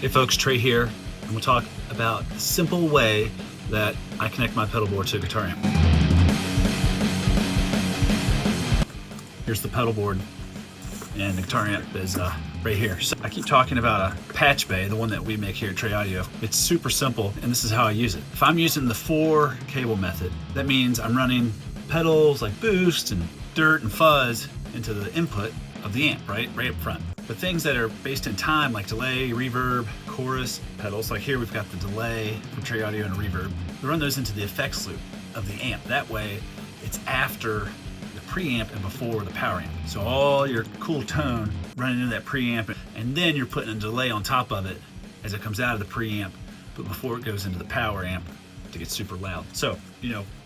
Hey folks, Trey here, and we'll talk about the simple way that I connect my pedal board to a guitar amp. Here's the pedal board, and the guitar amp is right here. So I keep talking about a Patchbay, the one that we make here at Trey Audio. It's super simple, and this is how I use it. If I'm using the 4 cable method, that means I'm running pedals like boost and dirt and fuzz into the input of the amp, right up front. But things that are based in time, like delay, reverb, chorus, pedals, like here we've got the delay from Trey Audio and reverb. We run those into the effects loop of the amp. That way, it's after the preamp and before the power amp. So all your cool tone running into that preamp, and then you're putting a delay on top of it as it comes out of the preamp, but before it goes into the power amp to get super loud. So,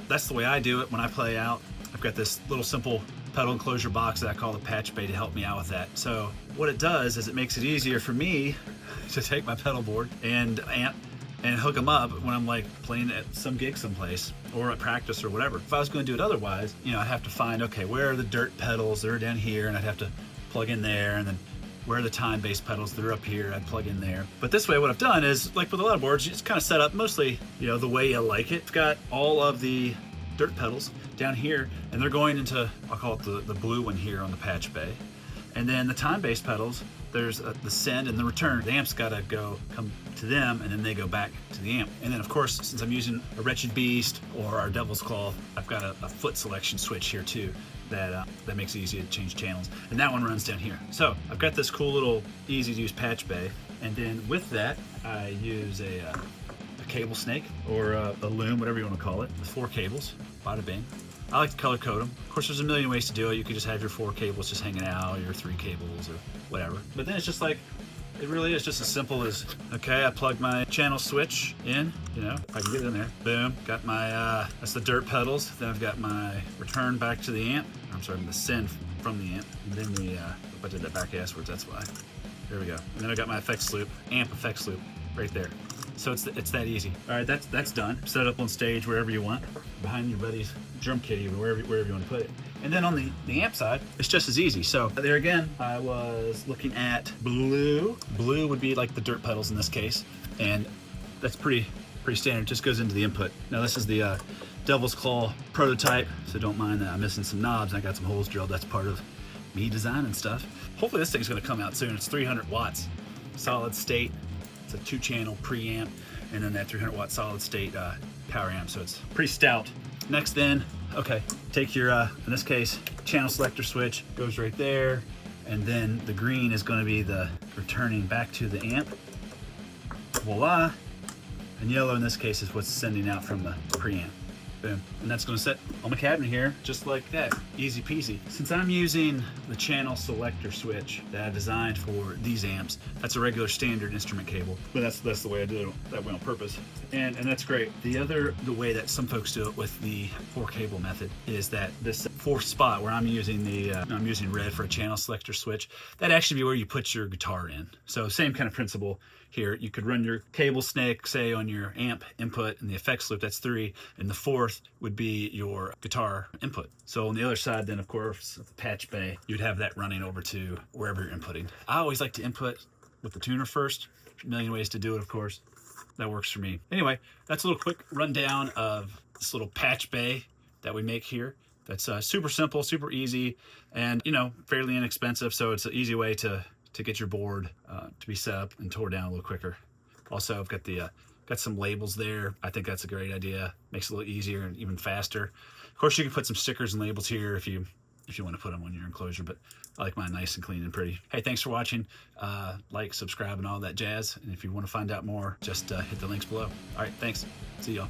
that's the way I do it when I play out. I've got this little simple pedal enclosure box that I call the Patchbay to help me out with that. So what it does is it makes it easier for me to take my pedal board and amp and hook them up when I'm like playing at some gig someplace or at practice or whatever. If I was going to do it otherwise, I'd have to find, okay, where are the dirt pedals? They're down here, and I'd have to plug in there, and then where are the time-based pedals? They're up here, I'd plug in there. But this way, what I've done is, like with a lot of boards, it's kind of set up mostly, the way you like it. It's got all of the dirt pedals down here, and they're going into, I'll call it the blue one here on the Patchbay. And then the time-based pedals, there's the send and the return. The amp's gotta come to them, and then they go back to the amp. And then of course, since I'm using a Wretched Beast or our Devil's Claw, I've got a foot selection switch here too that makes it easy to change channels. And that one runs down here. So I've got this cool little easy to use Patchbay. And then with that, I use a cable snake or a loom, whatever you want to call it, with 4 cables, bada bing. I like to color code them. Of course, there's a million ways to do it. You could just have your 4 cables just hanging out, your 3 cables or whatever. But then it's just like, it really is just as simple as, okay, I plug my channel switch in, if I can get it in there. Boom, got my, that's the dirt pedals. Then I've got my return back to the amp. I'm sorry, the send from the amp. And then if I did that back asswards, that's why. There we go. And then I got my effects loop, amp effects loop right there. So it's that easy. All right, that's done. Set it up on stage wherever you want, behind your buddy's drum kit, even wherever you want to put it. And then on the amp side, it's just as easy. So there again, I was looking at blue. Blue would be like the dirt pedals in this case, and that's pretty standard. It just goes into the input. Now this is the Devil's Claw prototype, so don't mind that I'm missing some knobs. I got some holes drilled. That's part of me designing stuff. Hopefully this thing's gonna come out soon. It's 300 watts, solid state. It's a 2-channel preamp, and then that 300 watt solid state power amp, so it's pretty stout. Next then, okay, take your, in this case, channel selector switch, goes right there, and then the green is gonna be the returning back to the amp. Voila! And yellow in this case is what's sending out from the preamp. Boom. And that's going to sit on my cabinet here, just like that. Easy peasy. Since I'm using the channel selector switch that I designed for these amps, that's a regular standard instrument cable, but that's the way I did it that way on purpose. And that's great. The way that some folks do it with the 4 cable method is that this 4th spot where I'm using I'm using red for a channel selector switch, that actually be where you put your guitar in. So same kind of principle here. You could run your cable snake, say, on your amp input, and the effects loop, that's 3, and the 4th would be your guitar input. So on the other side then, of course, the Patchbay, you'd have that running over to wherever you're inputting. I always like to input with the tuner first. A million ways to do it, of course. That works for me. Anyway, that's a little quick rundown of this little Patchbay that we make here. That's super simple, super easy, and fairly inexpensive. So it's an easy way to get your board to be set up and tore down a little quicker. Also, I've got got some labels there. I think that's a great idea. Makes it a little easier and even faster. Of course, you can put some stickers and labels here if you want to put them on your enclosure, but I like mine nice and clean and pretty. Hey, thanks for watching. Like, subscribe, and all that jazz. And if you want to find out more, just hit the links below. All right, thanks. See y'all.